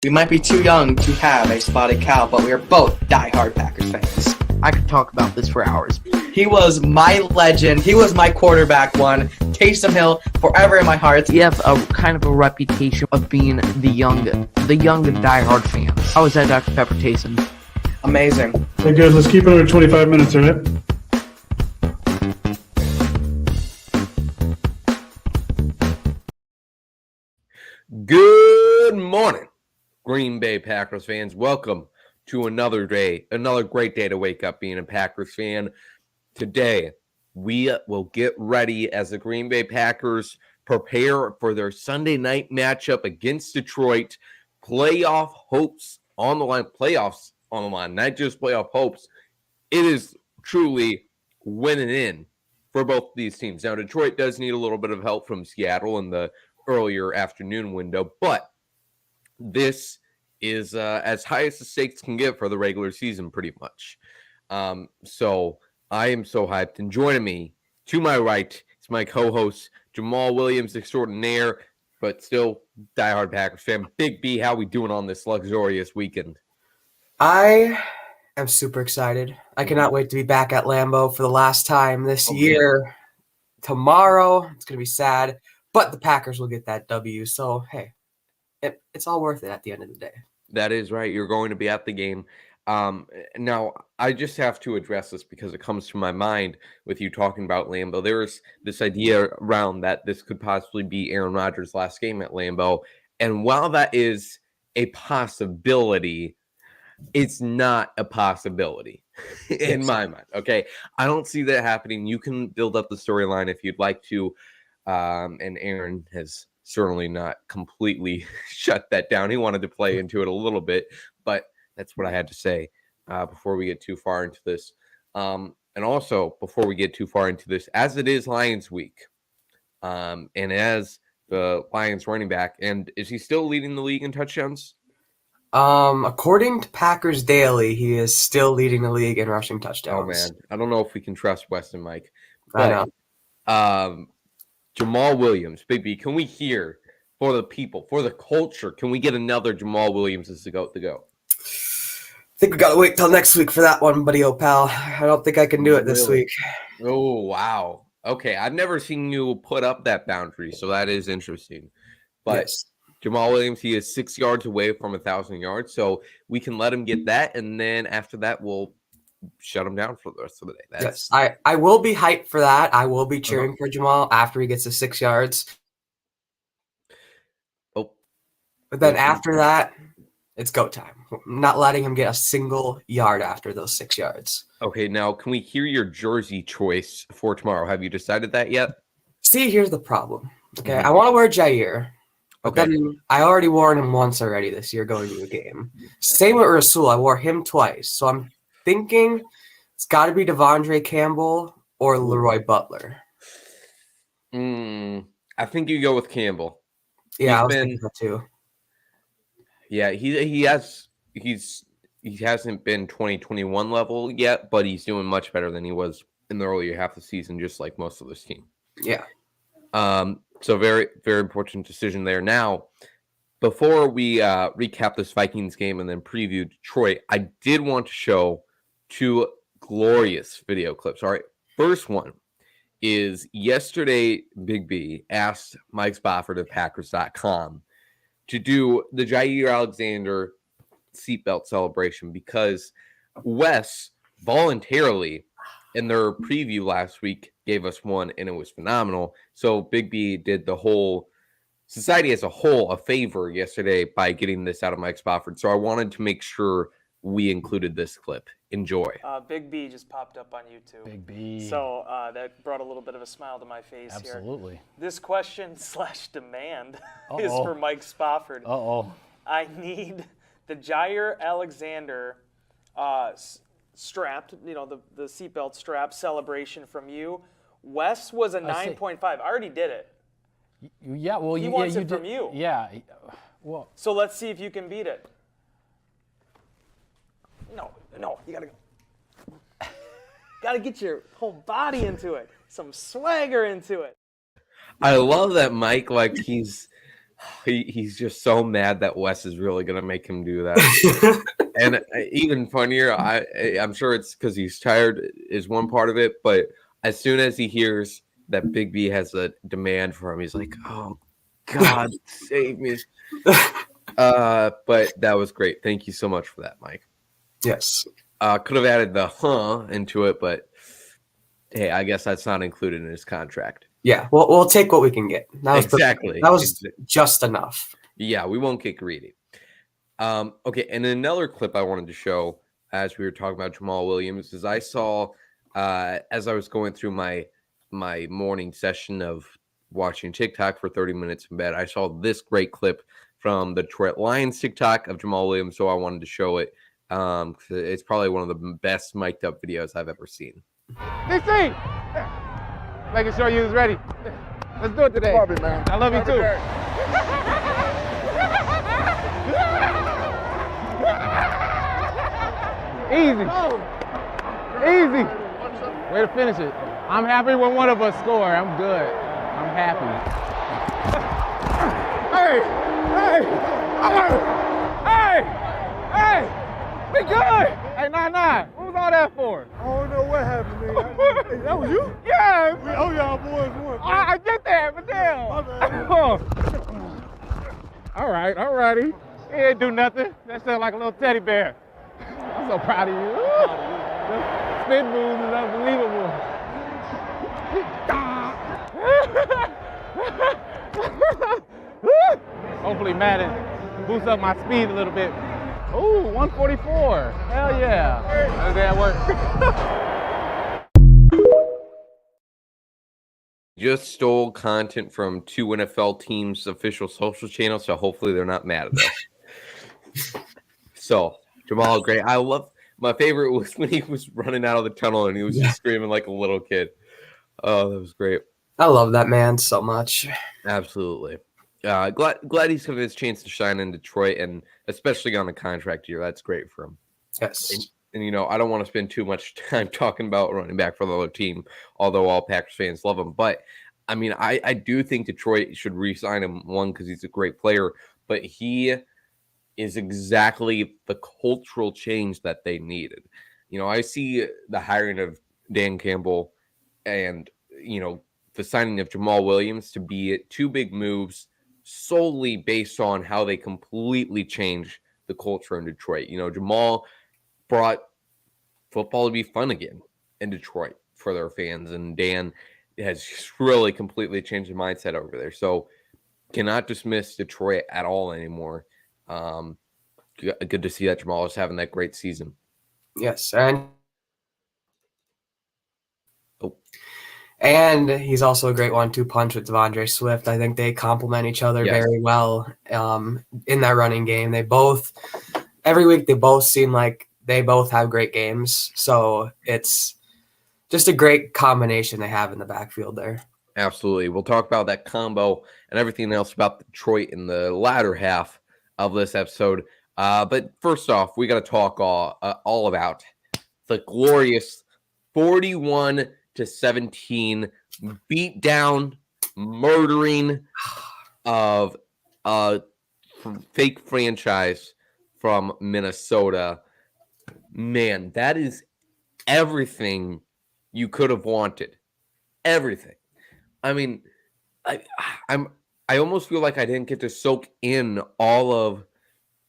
We might be too young to have a spotted cow, but we are both diehard Packers fans. I could talk about this for hours. He was my legend. He was my quarterback one. Taysom Hill, forever in my heart. You have a kind of a reputation of being the young and diehard fans. How is that, Dr. Pepper Taysom? Amazing. Okay, good. Let's keep it under 25 minutes, all right? Good morning, Green Bay Packers fans. Welcome to another day, another great day to wake up being a Packers fan. Today, we will get ready as the Green Bay Packers prepare for their Sunday night matchup against Detroit. Playoff hopes on the line, playoffs on the line, not just playoff hopes. It is truly winning in for both these teams. Now, Detroit does need a little bit of help from Seattle in the earlier afternoon window, but this is as high as the stakes can get for the regular season, pretty much. So I am so hyped. And joining me to my right is my co-host Jamal Williams extraordinaire, but still diehard Packers fan. Big B, how we doing on this luxurious weekend? I am super excited. I cannot wait to be back at Lambeau for the last time this year. Tomorrow, it's going to be sad, but the Packers will get that W. So, hey, it's all worth it at the end of the day. That is right. You're going to be at the game. Now, I just have to address this because it comes to my mind with you talking about Lambeau. There's this idea around that this could possibly be Aaron Rodgers' last game at Lambeau. And while that is a possibility, it's not a possibility in my mind. Okay. I don't see that happening. You can build up the storyline if you'd like to. And Aaron has certainly not completely shut that down. He wanted to play into it a little bit, but that's what I had to say before we get too far into this. And also, before we get too far into this, as it is Lions week, and as the Lions running back, and is he still leading the league in touchdowns? According to Packers Daily, he is still leading the league in rushing touchdowns. Oh, man. I don't know if we can trust Wes and Mike. I But, Jamal Williams, Big B, can we hear for the people, for the culture, can we get another Jamal Williams as the GOAT to go? I think we got to wait till next week for that one, buddy, pal. I don't think I can do it this week. Oh, wow. Okay, I've never seen you put up that boundary, so that is interesting. But Yes. Jamal Williams, he is 6 yards away from 1,000 yards, so we can let him get that, and then after that, we'll shut him down for the rest of the day. Yes, I will be hyped for that. I will be cheering for Jamal after he gets the 6 yards. Oh. But then after that, it's go time. I'm not letting him get a single yard after those 6 yards. Okay, now can we hear your jersey choice for tomorrow? Have you decided that yet? See, here's the problem. Okay, I want to wear Jair. But then I already wore him once already this year going to a game. Same with Rasul. I wore him twice. So I'm thinking it's got to be Devondre Campbell or Leroy Butler. I think you go with Campbell. Yeah, I was thinking that too. Yeah, he hasn't been 2021 level yet, but he's doing much better than he was in the earlier half of the season, just like most of this team. Yeah. So very, very important decision there. Now, before we recap this Vikings game and then preview Detroit, I did want to show two glorious video clips. All right, first one is yesterday, Big B asked Mike Spofford of Packers.com to do the Jair Alexander seatbelt celebration because Wes voluntarily in their preview last week gave us one and it was phenomenal. So Big B did the whole society as a whole a favor yesterday by getting this out of Mike Spofford. So I wanted to make sure we included this clip. Enjoy. Big B just popped up on YouTube. Big B. So that brought a little bit of a smile to my face here. Absolutely. This question / demand is for Mike Spofford. I need the Jair Alexander strapped, the seatbelt strap celebration from you. Wes was a 9.5. I already did it. Yeah, well, he wants it from you. Yeah. Well, so let's see if you can beat it. No, you gotta go. Gotta get your whole body into it, some swagger into it. I love that Mike, like he's he's just so mad that Wes is really gonna make him do that. And even funnier, I'm sure it's because he's tired is one part of it, but as soon as he hears that Big B has a demand for him, he's like, "Oh God, save me!" But that was great. Thank you so much for that, Mike. Yes. Could have added the into it, but hey, I guess that's not included in his contract. Yeah, we'll take what we can get. That was Exactly. That was just enough. Yeah, we won't get greedy. Okay, and another clip I wanted to show as we were talking about Jamal Williams is I saw as I was going through my morning session of watching TikTok for 30 minutes in bed, I saw this great clip from the Detroit Lions TikTok of Jamal Williams, so I wanted to show it. It's probably one of the best mic'd up videos I've ever seen. DC! Making sure you was ready. Let's do it today. I love you too. Easy. Easy. Way to finish it. I'm happy when one of us score. I'm good. I'm happy. Hey! Be good! Hey, 9-9. What was all that for? I don't know what happened, man. Hey, that was you? Yeah. Oh, y'all boys won. I get that, but damn. All righty. He didn't do nothing. That sounded like a little teddy bear. I'm so proud of you. The spin moves is unbelievable. Hopefully Madden boosts up my speed a little bit. Ooh, 144. Hell yeah. How does that work? Just stole content from 2 NFL teams' official social channels, so hopefully they're not mad at us. So, Jamal, great. My favorite was when he was running out of the tunnel and he was just screaming like a little kid. Oh, that was great. I love that man so much. Absolutely. Glad he's given his chance to shine in Detroit, and especially on a contract year. That's great for him. Yes. And I don't want to spend too much time talking about running back for the other team, although all Packers fans love him. But, I mean, I do think Detroit should re-sign him, one, because he's a great player, but he is exactly the cultural change that they needed. I see the hiring of Dan Campbell and, the signing of Jamal Williams to be 2 big moves solely based on how they completely changed the culture in Detroit. Jamal brought football to be fun again in Detroit for their fans, and Dan has really completely changed the mindset over there. So cannot dismiss Detroit at all anymore. Good to see that Jamal is having that great season. Yes, and he's also a great 1-2 punch with Devondre Swift. I think they complement each other very well in that running game. Every week they both seem like they both have great games. So it's just a great combination they have in the backfield there. Absolutely. We'll talk about that combo and everything else about Detroit in the latter half of this episode. But first off, we got to talk all about the glorious 41-17 beat down, murdering of a fake franchise from Minnesota. Man, that is everything you could have wanted. Everything. I mean, I almost feel like I didn't get to soak in all of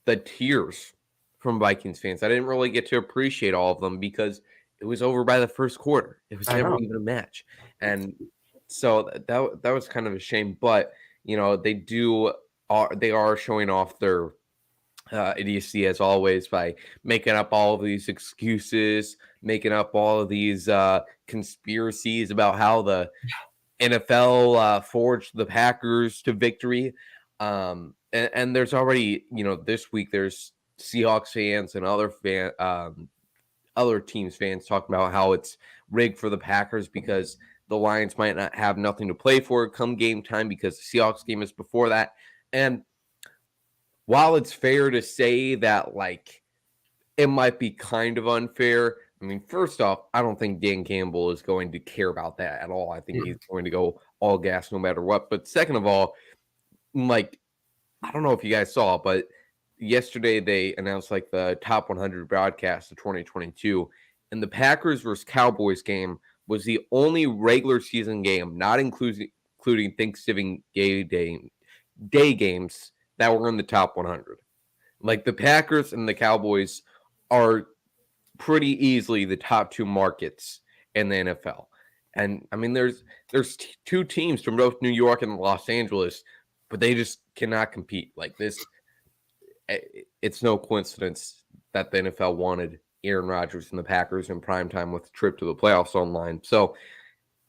the tears from Vikings fans. I didn't really get to appreciate all of them because it was over by the first quarter. It was never even a match. And so that was kind of a shame. But, they are showing off their idiocy as always by making up all of these excuses, making up all of these conspiracies about how the NFL forged the Packers to victory. And there's already, this week there's Seahawks fans and other teams fans talking about how it's rigged for the Packers because the Lions might not have nothing to play for come game time because the Seahawks game is before that. And while it's fair to say that, it might be kind of unfair, I mean, first off, I don't think Dan Campbell is going to care about that at all. I think he's going to go all gas no matter what. But second of all, I don't know if you guys saw, but yesterday they announced like the top 100 broadcasts of 2022, and the Packers versus Cowboys game was the only regular season game, not including Thanksgiving day games, that were in the top 100. Like the Packers and the Cowboys are pretty easily the top two markets in the NFL. And I mean, there's two teams from both New York and Los Angeles, but they just cannot compete like this. It's no coincidence that the NFL wanted Aaron Rodgers and the Packers in prime time with a trip to the playoffs online. So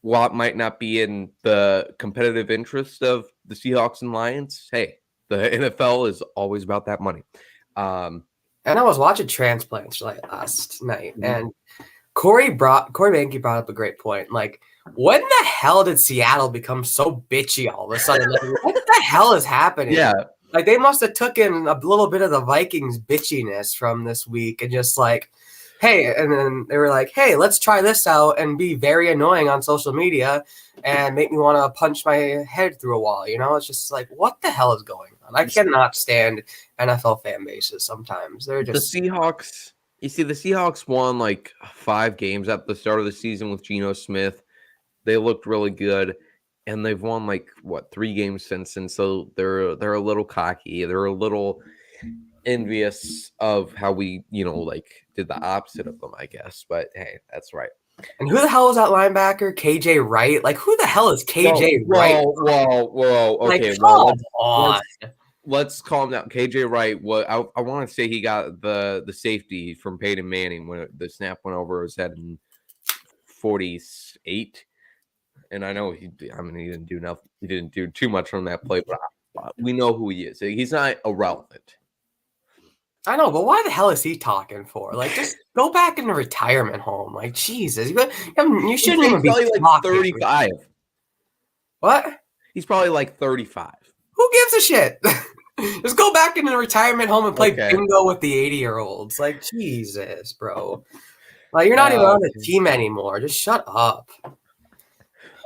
while it might not be in the competitive interest of the Seahawks and Lions, hey, the NFL is always about that money. And I was watching Transplants last night, and Corey Banke brought up a great point. Like, when the hell did Seattle become so bitchy all of a sudden? Like, what the hell is happening? Yeah. Like, they must have taken a little bit of the Vikings bitchiness from this week and just like, hey, and then they were like, hey, let's try this out and be very annoying on social media and make me want to punch my head through a wall. You know, it's just like, what the hell is going on? I cannot stand NFL fan bases sometimes. They're just the Seahawks. You see, the Seahawks won like 5 games at the start of the season with Geno Smith. They looked really good, and they've won like 3 games since, and so they're a little cocky. They're a little envious of how we, did the opposite of them, I guess. But hey, that's right. And who the hell is that linebacker? KJ Wright? Like, who the hell is KJ Wright? Whoa. Okay, like, let's calm down. KJ Wright, I want to say he got the safety from Peyton Manning when the snap went over his head in 48. And I know he didn't do nothing. He didn't do too much on that play, but we know who he is. He's not irrelevant. I know, but why the hell is he talking for? Like, just go back in the retirement home. Like, Jesus, you shouldn't even be like 35. What? He's probably like 35. Who gives a shit? Just go back into the retirement home and play bingo with the 80-year-olds. Like, Jesus, bro. Like, you're not even on the team anymore. Just shut up.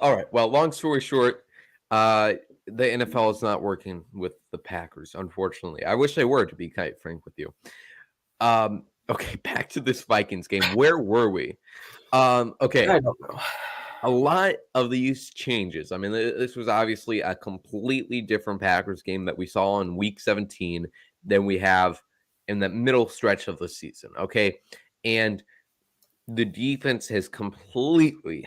All right. Well, long story short, the NFL is not working with the Packers, unfortunately. I wish they were, to be quite frank with you. Okay, back to this Vikings game. Where were we? Okay. I don't know. A lot of these changes. I mean, this was obviously a completely different Packers game that we saw in Week 17 than we have in the middle stretch of the season, okay? And the defense has completely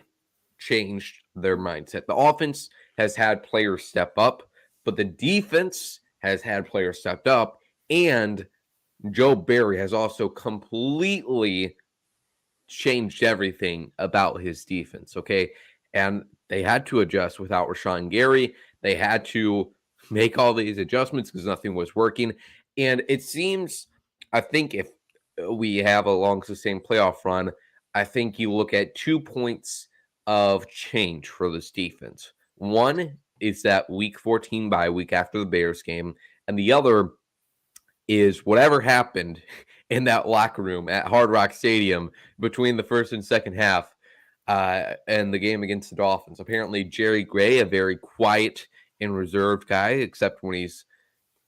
changed their mindset. The offense has had players step up, but the defense has had players stepped up, and Joe Barry has also completely changed everything about his defense, okay? And they had to adjust without Rashawn Gary. They had to make all these adjustments because nothing was working. And it seems, I think if we have a long sustained playoff run, I think you look at 2 points of change for this defense. One is that Week 14 bye week after the Bears game, and the other is whatever happened in that locker room at Hard Rock Stadium between the first and second half and the game against the Dolphins. Apparently, Jerry Gray, a very quiet and reserved guy, except when he's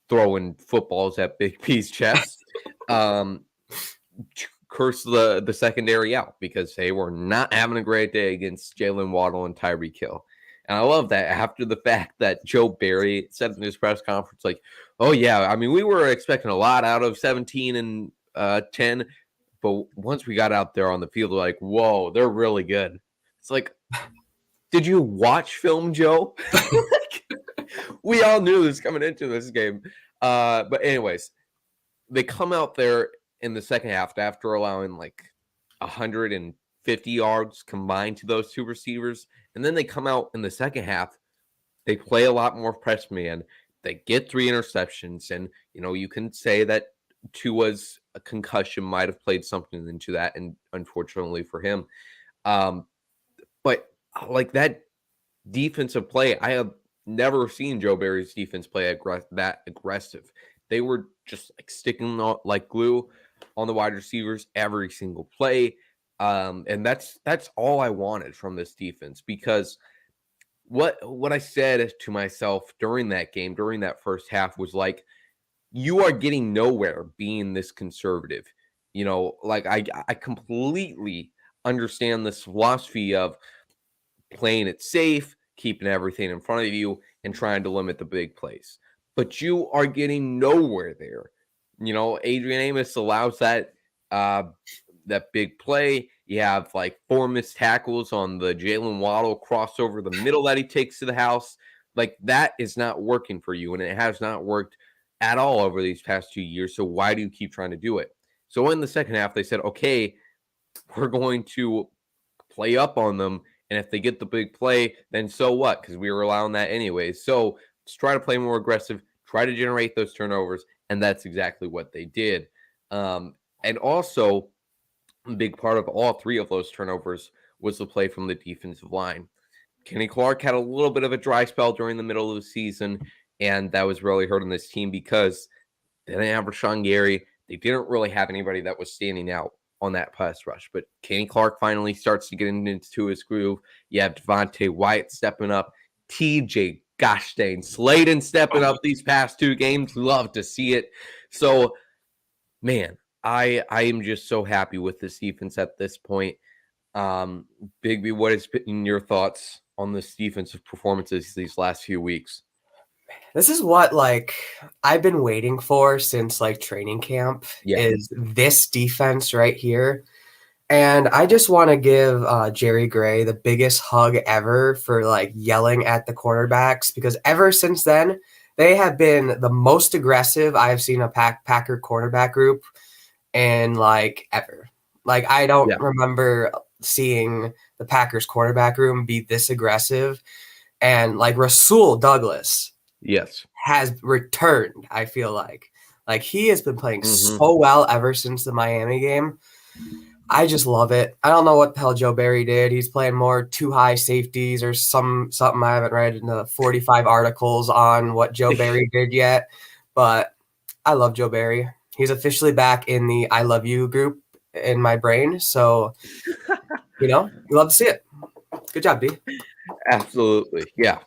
throwing footballs at Big P's chest, cursed the secondary out because they were not having a great day against Jalen Waddle and Tyreek Hill. And I love that after the fact that Joe Barry said in his press conference, like, oh, yeah, I mean, we were expecting a lot out of 17 and 10, but once we got out there on the field, we're like, whoa, they're really good. It's like, did you watch film, Joe? We all knew this coming into this game. But anyways, they come out there in the second half after allowing like 150 yards combined to those two receivers. And then they come out in the second half. They play a lot more press man. They get 3 interceptions. And, you can say that Tua's concussion might have played something into that, and unfortunately for him. But like that defensive play, I have never seen Joe Barry's defense play that aggressive. They were just like sticking like glue on the wide receivers every single play. And that's all I wanted from this defense, because what I said to myself during that game, during that first half, was like, you are getting nowhere being this conservative. Like I completely understand this philosophy of playing it safe, keeping everything in front of you, and trying to limit the big plays. But you are getting nowhere there. Adrian Amos allows that that big play. You have like 4 missed tackles on the Jalen Waddle crossover the middle that he takes to the house. Like, that is not working for you, and it has not worked at all over these past 2 years. So why do you keep trying to do it? So in the second half, they said, okay, we're going to play up on them. And if they get the big play, then so what? Because we were allowing that anyways. So let's try to play more aggressive, try to generate those turnovers. And that's exactly what they did. And also, a big part of all 3 of those turnovers was the play from the defensive line. Kenny Clark had a little bit of a dry spell during the middle of the season, and that was really hurting this team because they didn't have Rashawn Gary. They didn't really have anybody that was standing out on that pass rush. But Kenny Clark finally starts to get into his groove. You have Devontae Wyatt stepping up. TJ Gosh-dang Sladen stepping up these past 2 games. Love to see it. So, man, I am just so happy with this defense at this point. Bigby, what has been your thoughts on this defensive performances these last few weeks? This is what I've been waiting for since training camp. Is this defense right here. And I just want to give Jerry Gray the biggest hug ever for yelling at the quarterbacks, because ever since then they have been the most aggressive I've seen a Packer quarterback group in ever. I don't remember seeing the Packers quarterback room be this aggressive. And Rasul Douglas has returned. I feel like he has been playing so well ever since the Miami game. I just love it. I don't know what the hell Joe Barry did. He's playing more too high safeties or something I haven't read in the 45 articles on what Joe Barry did yet. But I love Joe Barry. He's officially back in the I love you group in my brain. So, we love to see it. Good job, D. Absolutely. Yeah.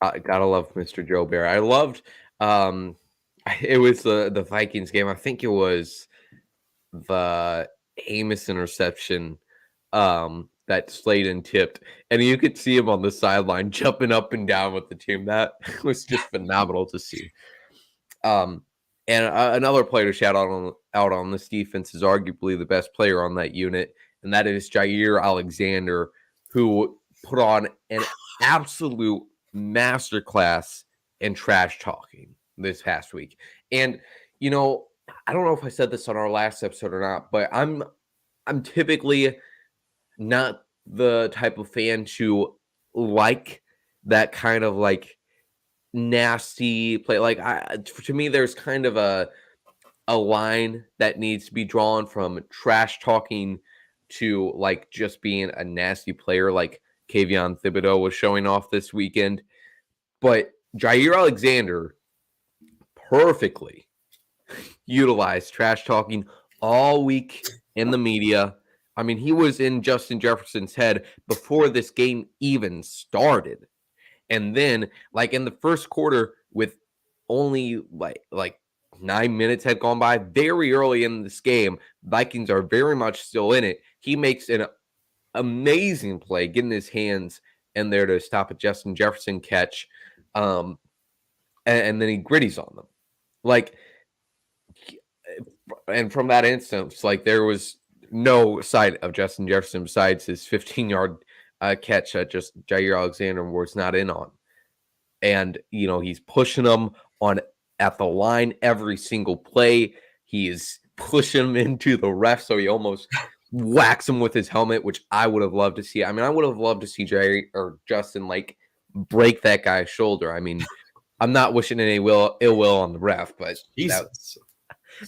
I gotta love Mr. Joe Barry. I loved it was the Vikings game. I think it was the Amos interception that Sladen tipped, and you could see him on the sideline jumping up and down with the team. That was just phenomenal to see. And another player to shout out on this defense is arguably the best player on that unit, and that is Jair Alexander, who put on an absolute masterclass in trash talking this past week. And I don't know if I said this on our last episode or not, but I'm typically not the type of fan to like that kind of nasty play. To me, there's kind of a line that needs to be drawn from trash talking to just being a nasty player, like Kayvon Thibodeau was showing off this weekend. But Jair Alexander perfectly utilized trash talking all week in the media. I mean, he was in Justin Jefferson's head before this game even started. And then, in the first quarter, with only 9 minutes had gone by, very early in this game, Vikings are very much still in it. He makes an amazing play, getting his hands in there to stop a Justin Jefferson catch. And then he gritties on them. And from that instance, there was no sight of Justin Jefferson besides his 15-yard catch that just Jair Alexander was not in on. And, he's pushing them at the line every single play. He is pushing him into the ref, so he almost whacks him with his helmet, which I would have loved to see. I mean, I would have loved to see Jair or Justin break that guy's shoulder. I mean, I'm not wishing any ill will on the ref, but Jesus.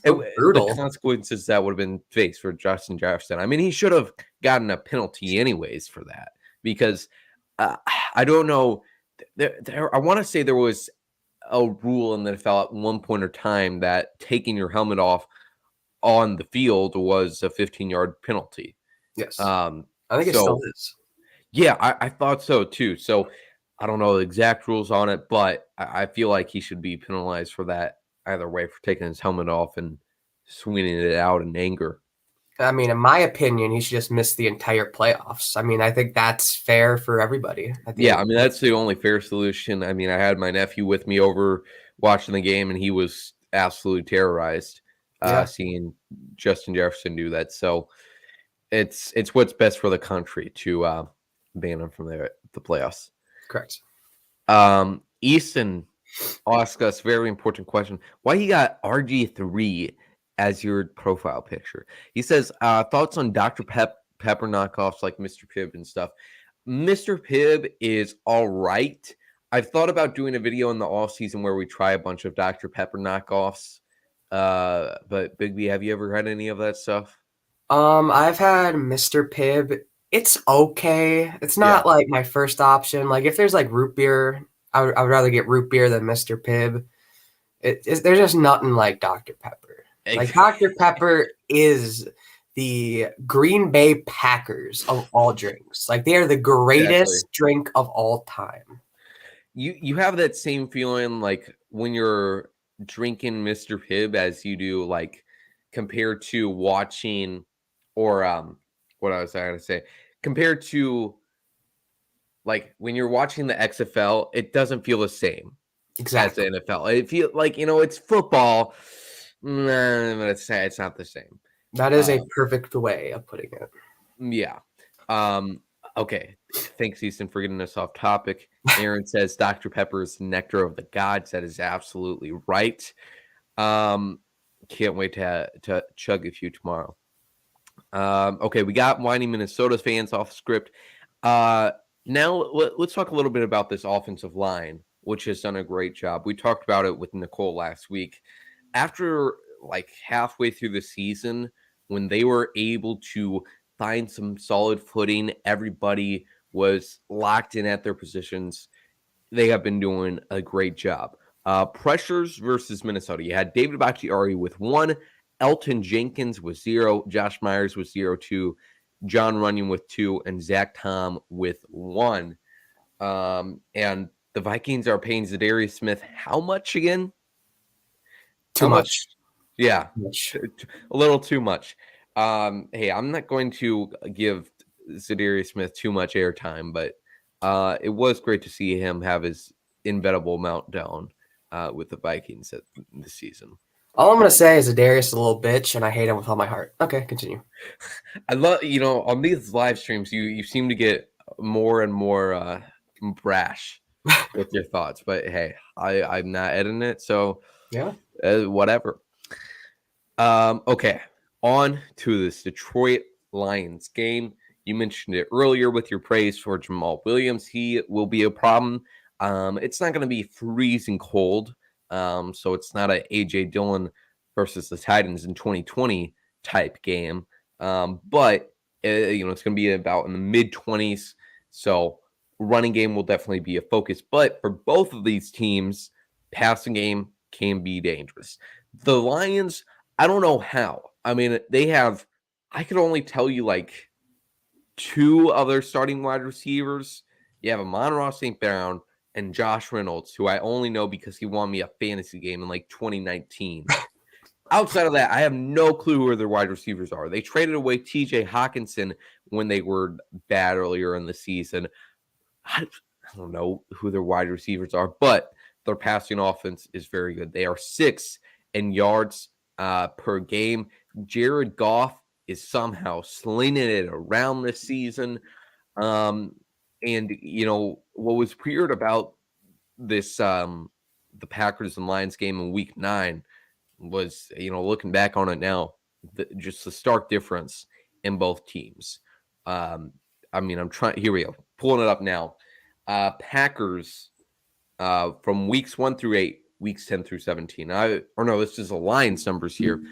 Brutal. The consequences that would have been faced for Justin Jefferson. I mean, he should have gotten a penalty anyways for that, because I don't know. I want to say there was a rule in the NFL at one point or time that taking your helmet off on the field was a 15-yard penalty. Yes. I think it still is. Yeah, I thought so too. So I don't know the exact rules on it, but I feel like he should be penalized for that either way, for taking his helmet off and swinging it out in anger. I mean, in my opinion, he should just miss the entire playoffs. I mean, I think that's fair for everybody. Yeah, I mean, that's the only fair solution. I mean, I had my nephew with me over watching the game, and he was absolutely terrorized seeing Justin Jefferson do that. So it's what's best for the country to ban him from the playoffs. Correct. Easton asked us a very important question. Why you got RG3 as your profile picture? He says, thoughts on Dr. Pepper knockoffs like Mr. Pibb and stuff. Mr. Pibb is all right. I've thought about doing a video in the off season where we try a bunch of Dr. Pepper knockoffs. But Big B, have you ever had any of that stuff? I've had Mr. Pibb. It's okay. It's not like my first option. Like if there's like root beer, I would rather get root beer than Mr. Pibb. There's just nothing like Dr. Pepper. Like Dr. Pepper is the Green Bay Packers of all drinks. Like they are the greatest drink of all time. You have that same feeling like when you're drinking Mr. Pibb as you do like compared to watching or what I was going to say compared to like when you're watching the XFL, it doesn't feel the same as the NFL. It feels like, it's football. But it's not the same. That is a perfect way of putting it. Yeah. Okay. Thanks, Easton, for getting us off topic. Aaron says Dr. Pepper is nectar of the gods. That is absolutely right. Can't wait to chug a few tomorrow. Okay, we got whiny Minnesota fans off script. Now let's talk a little bit about this offensive line, which has done a great job. We talked about it with Nicole last week. After like halfway through the season, when they were able to find some solid footing, everybody was locked in at their positions. They have been doing a great job. Pressures versus Minnesota. You had David Bakhtiari with 1, Elton Jenkins with 0, Josh Myers with 0, 2, John Runyon with 2, and Zach Tom with 1. And the Vikings are paying Zadarius Smith how much again? Too much. Yeah, a little too much. Hey, I'm not going to give Zadarius Smith too much airtime, but it was great to see him have his inevitable meltdown with the Vikings this season. All I'm going to say is Zadarius is a little bitch, and I hate him with all my heart. Okay, continue. I love, on these live streams, you seem to get more and more brash with your thoughts, but hey, I'm not editing it, so yeah, whatever. Okay, on to this Detroit Lions game. You mentioned it earlier with your praise for Jamal Williams. He will be a problem. It's not going to be freezing cold, so it's not a A.J. Dillon versus the Titans in 2020 type game, but it's going to be about in the mid-20s, so running game will definitely be a focus. But for both of these teams, passing game can be dangerous. The Lions, I don't know how. I mean, I could only tell you like 2 other starting wide receivers. You have Amon-Ra St. Brown and Josh Reynolds, who I only know because he won me a fantasy game in like 2019. Outside of that, I have no clue who their wide receivers are. They traded away TJ Hawkinson when they were bad earlier in the season. I don't know who their wide receivers are, but their passing offense is very good. They are 6th in yards per game. Jared Goff is somehow slinging it around this season. And, what was weird about this, the Packers and Lions game in week 9 was, looking back on it now, just the stark difference in both teams. I'm trying, here we go, pulling it up now. Packers from weeks 1 through 8, weeks 10 through 17. This is the Lions numbers here.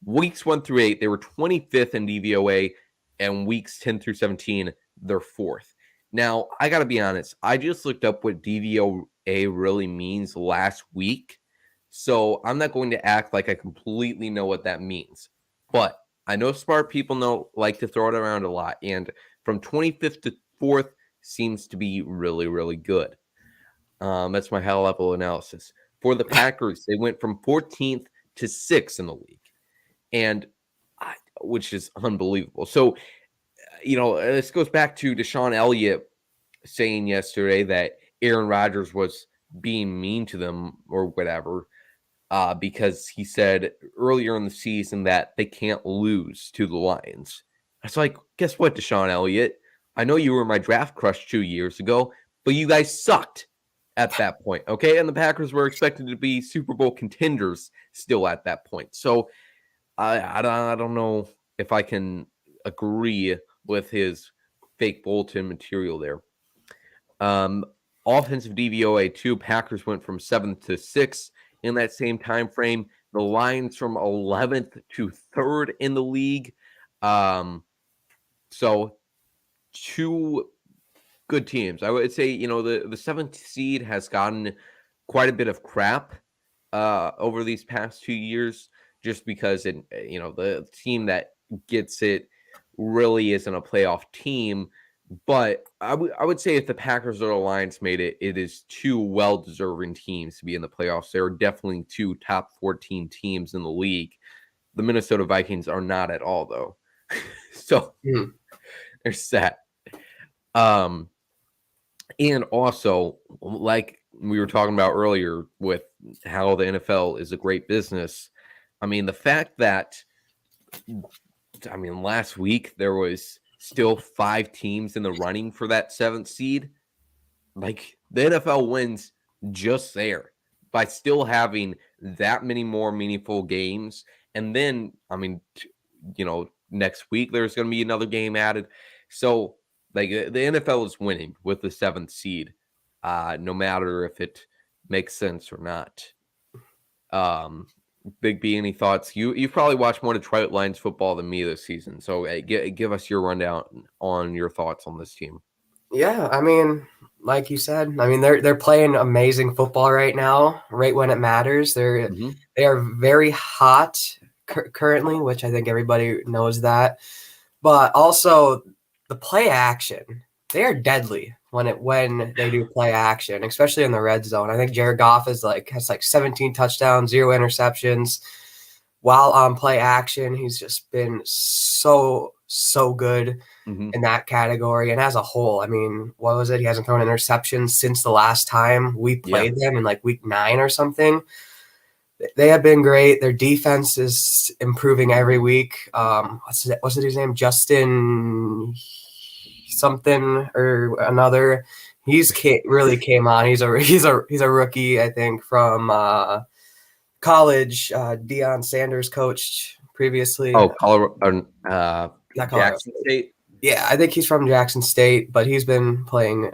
Weeks 1 through 8, they were 25th in DVOA, and weeks 10 through 17, they're 4th. Now, I got to be honest. I just looked up what DVOA really means last week, so I'm not going to act like I completely know what that means. But I know smart people like to throw it around a lot, and from 25th to 4th seems to be really, really good. That's my high level analysis. For the Packers, they went from 14th to 6th in the league, and which is unbelievable. So, this goes back to Deshaun Elliott saying yesterday that Aaron Rodgers was being mean to them or whatever, because he said earlier in the season that they can't lose to the Lions. I was like, guess what, Deshaun Elliott? I know you were my draft crush 2 years ago, but you guys sucked at that point, okay? And the Packers were expected to be Super Bowl contenders still at that point. So I don't know if I can agree with his fake bulletin material there. Offensive DVOA 2, Packers went from 7th to 6th in that same time frame. The Lions from 11th to 3rd in the league. So 2 good teams. I would say, the 7th seed has gotten quite a bit of crap over these past 2 years, just because the team that gets it really isn't a playoff team. But I would say if the Packers or the Lions made it, it is 2 well-deserving teams to be in the playoffs. There are definitely 2 top 14 teams in the league. The Minnesota Vikings are not at all, though. So there's that. And also, like we were talking about earlier with how the NFL is a great business, I mean, the fact that, last week there was still 5 teams in the running for that 7th seed, like the NFL wins just there by still having that many more meaningful games. And then, next week there's going to be another game added. So, like, the NFL is winning with the 7th seed, no matter if it makes sense or not. Big B, any thoughts? You've probably watched more Detroit Lions football than me this season, so give us your rundown on your thoughts on this team. Yeah, like you said, they're playing amazing football right now, right when it matters. They are very hot currently, which I think everybody knows that. But also the play action, they are deadly when they do play action, especially in the red zone. I think Jared Goff has 17 touchdowns, 0 interceptions. While on play action, he's just been so good in that category. And as a whole, what was it? He hasn't thrown an interception since the last time we played them in week 9 or something. They have been great. Their defense is improving every week. What's his name? Justin something or another. Really came on. He's a rookie, I think, from college. Deion Sanders coached previously. Oh, Jackson State. Yeah, I think he's from Jackson State, but he's been playing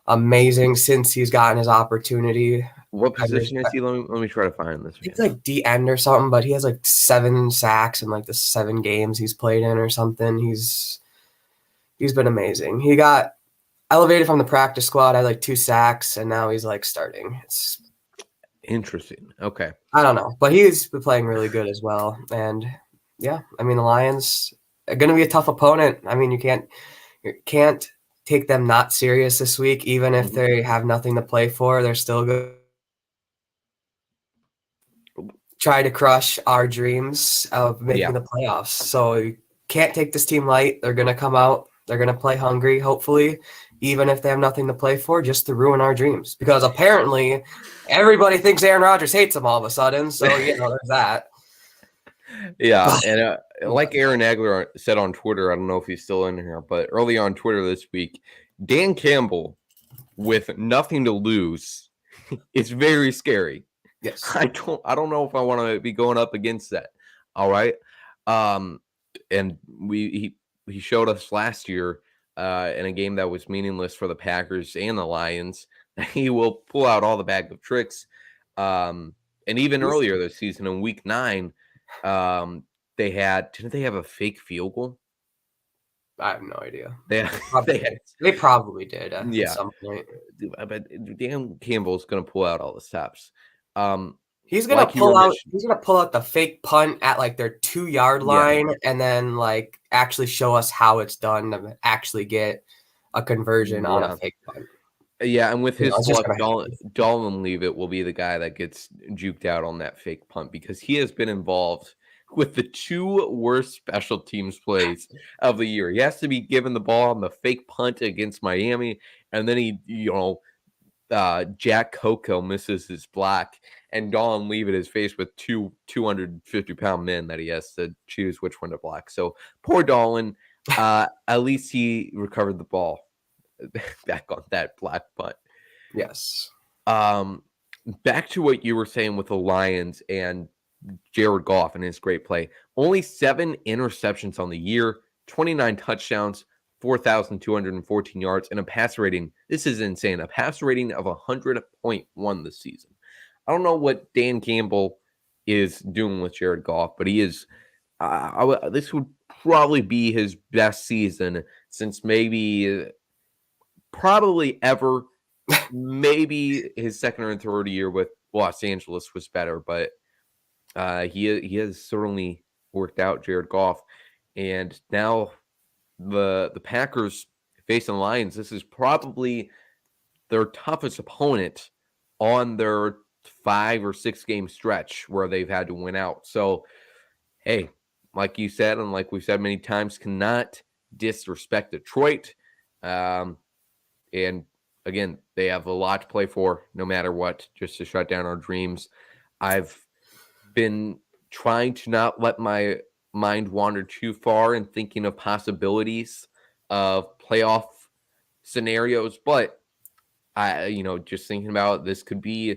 amazing since he's gotten his opportunity. What position is he? Let me try to find this. He's D end or something, but he has 7 sacks in the 7 games he's played in or something. He's been amazing. He got elevated from the practice squad, had 2 sacks, and now he's starting. It's interesting. Okay. I don't know, but he's been playing really good as well. And yeah, the Lions are going to be a tough opponent. You can't take them not serious this week, even if they have nothing to play for. They're still good. Try to crush our dreams of making the playoffs. So you can't take this team light. They're going to come out. They're going to play hungry, hopefully, even if they have nothing to play for, just to ruin our dreams. Because apparently everybody thinks Aaron Rodgers hates them all of a sudden. So, there's that. Yeah, and like Aaron Agler said on Twitter, I don't know if he's still in here, but early on Twitter this week, Dan Campbell with nothing to lose is very scary. Yes. I don't know if I want to be going up against that. All right. And he showed us last year in a game that was meaningless for the Packers and the Lions that he will pull out all the bag of tricks. And even earlier this season in week 9, didn't they have a fake field goal? I have no idea. They probably did at some point. But Dan Campbell's going to pull out all the stops. He's gonna pull out the fake punt at their 2-yard line, and then actually show us how it's done to actually get a conversion on a fake punt. Yeah, and with his luck, happen. Dolan Leavitt will be the guy that gets juked out on that fake punt because he has been involved with the 2 worst special teams plays of the year. He has to be given the ball on the fake punt against Miami, and then Jack Coco misses his block, and Dolan Leavitt is faced with 250-pound men that he has to choose which one to block. So poor Dolan. At least he recovered the ball back on that black punt. Yes. Back to what you were saying with the Lions and Jared Goff and his great play. Only 7 interceptions on the year, 29 touchdowns, 4,214 yards, and a passer rating. This is insane. A passer rating of 100.1 this season. I don't know what Dan Campbell is doing with Jared Goff, but he is. This would probably be his best season since probably ever. Maybe his second or third year with Los Angeles was better, but he has certainly worked out, Jared Goff. And now the Packers facing the Lions. This is probably their toughest opponent on their 5 or 6 game stretch where they've had to win out. So, hey, like you said, and like we've said many times, cannot disrespect Detroit. And again, they have a lot to play for no matter what, just to shut down our dreams. I've been trying to not let my mind wander too far and thinking of possibilities of playoff scenarios, but just thinking about this could be,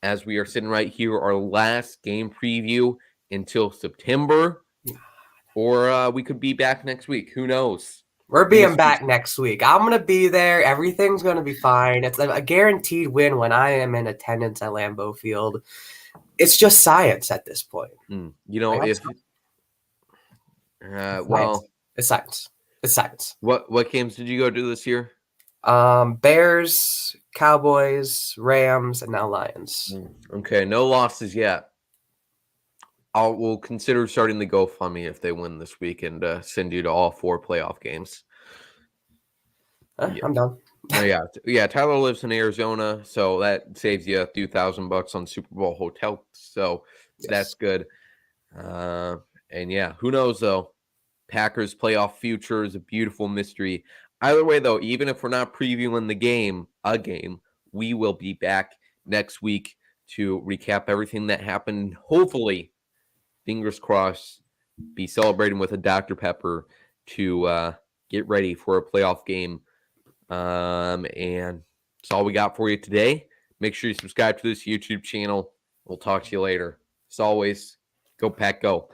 as we are sitting right here, our last game preview until September, or we could be back next week. Who knows? We're being back next week. I'm going to be there. Everything's going to be fine. It's a guaranteed win when I am in attendance at Lambeau Field. It's just science at this point. It's science. It's science. What games did you go to this year? Bears, Cowboys, Rams, and now Lions. Okay, no losses yet. We'll consider starting the GoFundMe if they win this week and send you to all 4 playoff games. I'm done. Yeah. Tyler lives in Arizona, so that saves you a few $1,000 on Super Bowl hotel. So That's good. And yeah, who knows though? Packers playoff future is a beautiful mystery. Either way, though, even if we're not previewing a game, we will be back next week to recap everything that happened. Hopefully, fingers crossed, be celebrating with a Dr. Pepper to get ready for a playoff game. And that's all we got for you today. Make sure you subscribe to this YouTube channel. We'll talk to you later. As always, go Pack, go.